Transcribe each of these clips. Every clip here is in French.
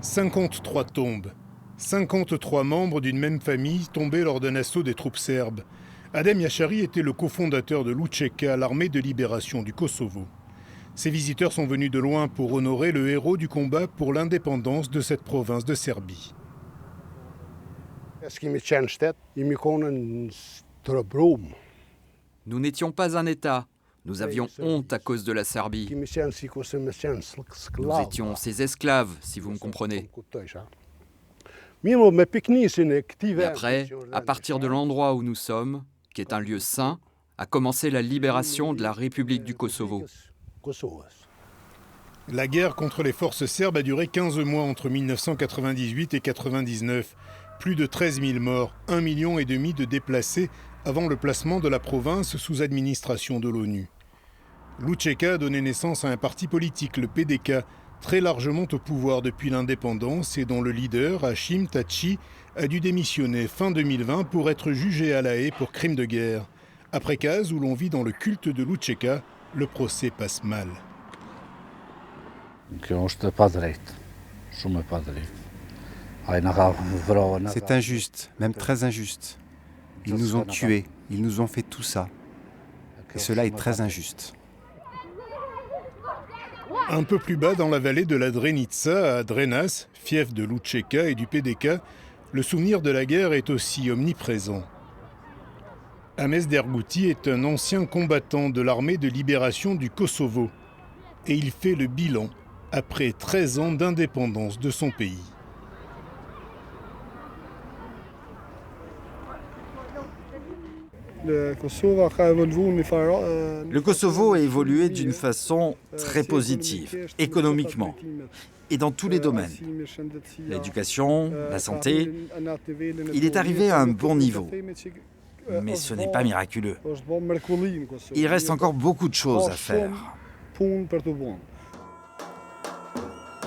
53 tombes, 53 membres d'une même famille tombés lors d'un assaut des troupes serbes. Adem Yashari était le cofondateur de l'UÇK, l'armée de libération du Kosovo. Ces visiteurs sont venus de loin pour honorer le héros du combat pour l'indépendance de cette province de Serbie. Nous n'étions pas un État. Nous avions honte à cause de la Serbie. Nous étions ses esclaves, si vous me comprenez. Mais après, à partir de l'endroit où nous sommes, qui est un lieu saint, a commencé la libération de la République du Kosovo. La guerre contre les forces serbes a duré 15 mois entre 1998 et 1999. Plus de 13 000 morts, 1,5 million de déplacés avant le placement de la province sous administration de l'ONU. L'UÇK a donné naissance à un parti politique, le PDK, très largement au pouvoir depuis l'indépendance et dont le leader, Hashim Thaçi, a dû démissionner fin 2020 pour être jugé à La Haye pour crime de guerre. Après Kaz, où l'on vit dans le culte de l'UÇK, le procès passe mal. C'est injuste, même très injuste. Ils nous ont tués, ils nous ont fait tout ça. Et cela est très injuste. Un peu plus bas dans la vallée de la Drenica, à Drenas, fief de l'UÇK et du PDK, le souvenir de la guerre est aussi omniprésent. Ames Dergouti est un ancien combattant de l'armée de libération du Kosovo. Et il fait le bilan après 13 ans d'indépendance de son pays. Le Kosovo a évolué d'une façon très positive, économiquement, et dans tous les domaines. L'éducation, la santé, il est arrivé à un bon niveau. Mais ce n'est pas miraculeux. Il reste encore beaucoup de choses à faire.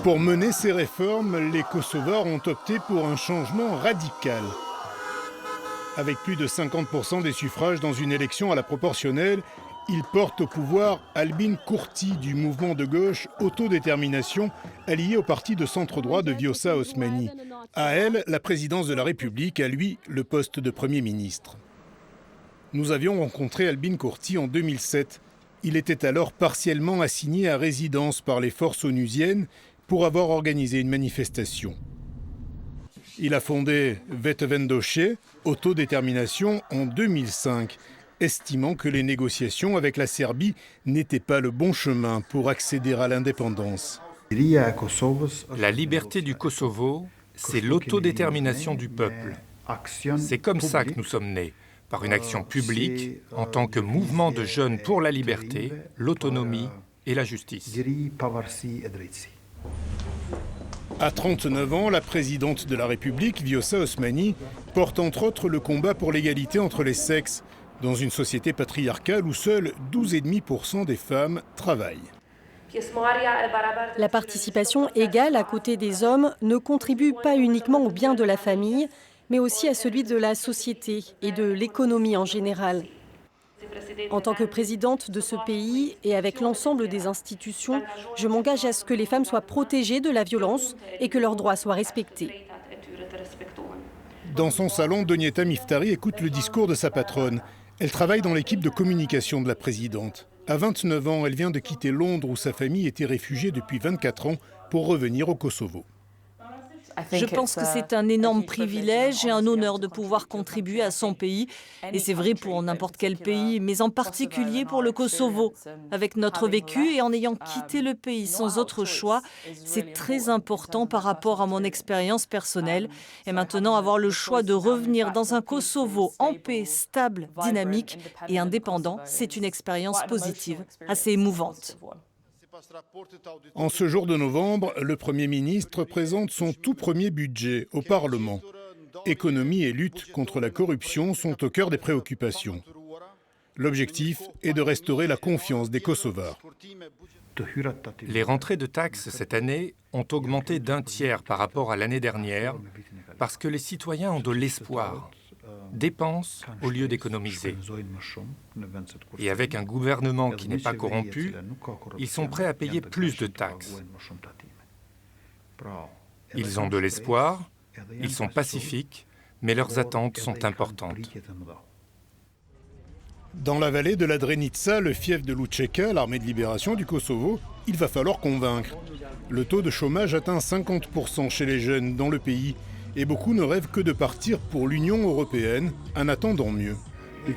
Pour mener ces réformes, les Kosovars ont opté pour un changement radical. Avec plus de 50% des suffrages dans une élection à la proportionnelle, ils portent au pouvoir Albin Kurti du mouvement de gauche Autodétermination, allié au parti de centre-droit de Vjosa Osmani. À elle, la présidence de la République, à lui, le poste de Premier ministre. Nous avions rencontré Albin Kurti en 2007. Il était alors partiellement assigné à résidence par les forces onusiennes pour avoir organisé une manifestation. Il a fondé Vetëvendosje, Autodétermination, en 2005, estimant que les négociations avec la Serbie n'étaient pas le bon chemin pour accéder à l'indépendance. La liberté du Kosovo, c'est l'autodétermination du peuple. C'est comme ça que nous sommes nés, par une action publique en tant que mouvement de jeunes pour la liberté, l'autonomie et la justice. À 39 ans, la présidente de la République, Vjosa Osmani, porte entre autres le combat pour l'égalité entre les sexes, dans une société patriarcale où seuls 12,5% des femmes travaillent. La participation égale à côté des hommes ne contribue pas uniquement au bien de la famille, mais aussi à celui de la société et de l'économie en général. En tant que présidente de ce pays et avec l'ensemble des institutions, je m'engage à ce que les femmes soient protégées de la violence et que leurs droits soient respectés. Dans son salon, Donieta Miftari écoute le discours de sa patronne. Elle travaille dans l'équipe de communication de la présidente. À 29 ans, elle vient de quitter Londres où sa famille était réfugiée depuis 24 ans pour revenir au Kosovo. Je pense que c'est un énorme privilège et un honneur de pouvoir contribuer à son pays. Et c'est vrai pour n'importe quel pays, mais en particulier pour le Kosovo. Avec notre vécu et en ayant quitté le pays sans autre choix, c'est très important par rapport à mon expérience personnelle. Et maintenant, avoir le choix de revenir dans un Kosovo en paix, stable, dynamique et indépendant, c'est une expérience positive, assez émouvante. En ce jour de novembre, le Premier ministre présente son tout premier budget au Parlement. Économie et lutte contre la corruption sont au cœur des préoccupations. L'objectif est de restaurer la confiance des Kosovars. Les rentrées de taxes cette année ont augmenté d'1 tiers par rapport à l'année dernière parce que les citoyens ont de l'espoir, dépensent au lieu d'économiser. Et avec un gouvernement qui n'est pas corrompu, ils sont prêts à payer plus de taxes. Ils ont de l'espoir, ils sont pacifiques, mais leurs attentes sont importantes. Dans la vallée de la Drenica, le fief de Lučeka, l'armée de libération du Kosovo, il va falloir convaincre. Le taux de chômage atteint 50% chez les jeunes dans le pays et beaucoup ne rêvent que de partir pour l'Union européenne en attendant mieux. Il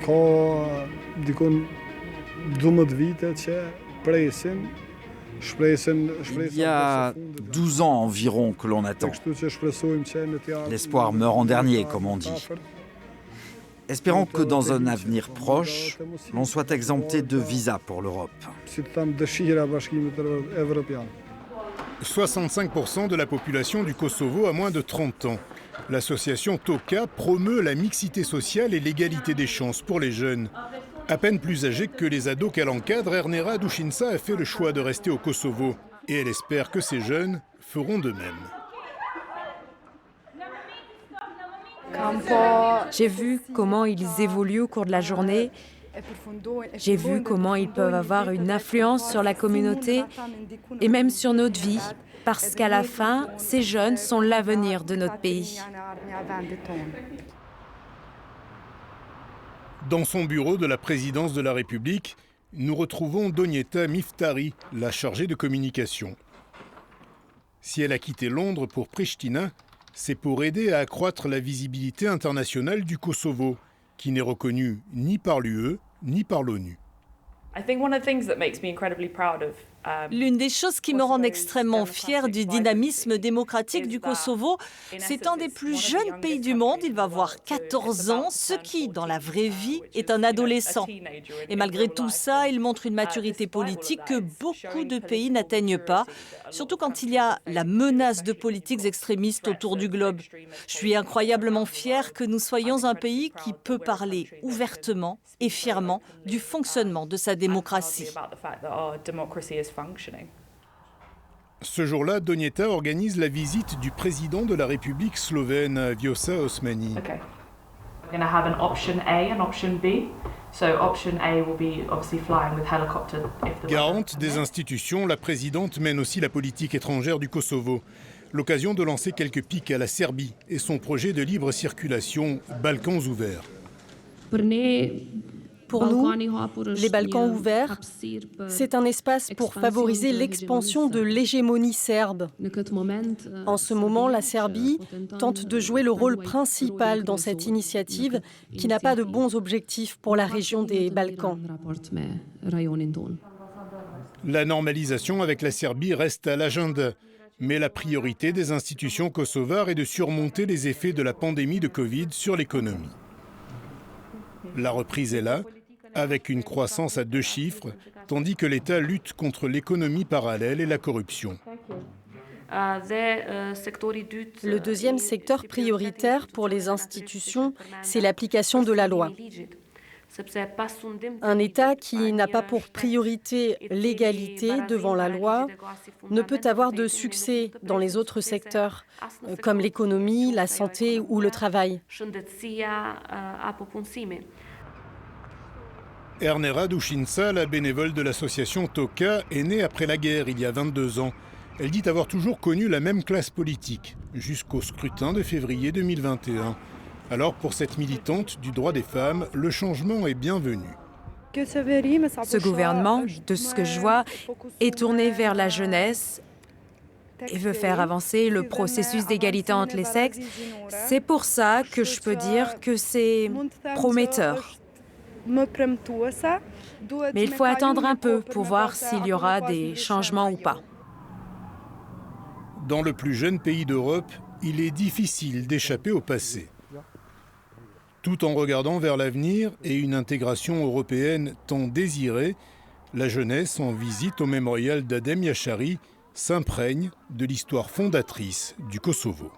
y a 12 ans environ que l'on attend. L'espoir meurt en dernier, comme on dit. Espérons que dans un avenir proche, l'on soit exempté de visa pour l'Europe. 65% de la population du Kosovo a moins de 30 ans. L'association TOKA promeut la mixité sociale et l'égalité des chances pour les jeunes. À peine plus âgée que les ados qu'elle encadre, Ernera Dušinca a fait le choix de rester au Kosovo. Et elle espère que ces jeunes feront de même. J'ai vu comment ils évoluent au cours de la journée. J'ai vu comment ils peuvent avoir une influence sur la communauté et même sur notre vie, parce qu'à la fin, ces jeunes sont l'avenir de notre pays. Dans son bureau de la présidence de la République, nous retrouvons Donjeta Miftari, la chargée de communication. Si elle a quitté Londres pour Pristina, c'est pour aider à accroître la visibilité internationale du Kosovo, qui n'est reconnu ni par l'UE ni par l'ONU. L'une des choses qui me rend extrêmement fière du dynamisme démocratique du Kosovo, c'est un des plus jeunes pays du monde. Il va avoir 14 ans, ce qui, dans la vraie vie, est un adolescent. Et malgré tout ça, il montre une maturité politique que beaucoup de pays n'atteignent pas, surtout quand il y a la menace de politiques extrémistes autour du globe. Je suis incroyablement fière que nous soyons un pays qui peut parler ouvertement et fièrement du fonctionnement de sa démocratie. Ce jour-là, Donjeta organise la visite du président de la République slovène, Vjosa Osmani. Garante des institutions, la présidente mène aussi la politique étrangère du Kosovo. L'occasion de lancer quelques piques à la Serbie et son projet de libre circulation Balkans ouverts. Pour nous, les Balkans ouverts, c'est un espace pour favoriser l'expansion de l'hégémonie serbe. En ce moment, la Serbie tente de jouer le rôle principal dans cette initiative qui n'a pas de bons objectifs pour la région des Balkans. La normalisation avec la Serbie reste à l'agenda, mais la priorité des institutions kosovares est de surmonter les effets de la pandémie de Covid sur l'économie. La reprise est là, avec une croissance à 2 chiffres, tandis que l'État lutte contre l'économie parallèle et la corruption. Le deuxième secteur prioritaire pour les institutions, c'est l'application de la loi. Un État qui n'a pas pour priorité l'égalité devant la loi ne peut avoir de succès dans les autres secteurs, comme l'économie, la santé ou le travail. Ernera Dušinca, la bénévole de l'association TOKA, est née après la guerre, il y a 22 ans. Elle dit avoir toujours connu la même classe politique, jusqu'au scrutin de février 2021. Alors, pour cette militante du droit des femmes, le changement est bienvenu. Ce gouvernement, de ce que je vois, est tourné vers la jeunesse et veut faire avancer le processus d'égalité entre les sexes. C'est pour ça que je peux dire que c'est prometteur. Mais il faut attendre un peu pour voir s'il y aura des changements ou pas. Dans le plus jeune pays d'Europe, il est difficile d'échapper au passé. Tout en regardant vers l'avenir et une intégration européenne tant désirée, la jeunesse, en visite au mémorial d'Adem Yashari, s'imprègne de l'histoire fondatrice du Kosovo.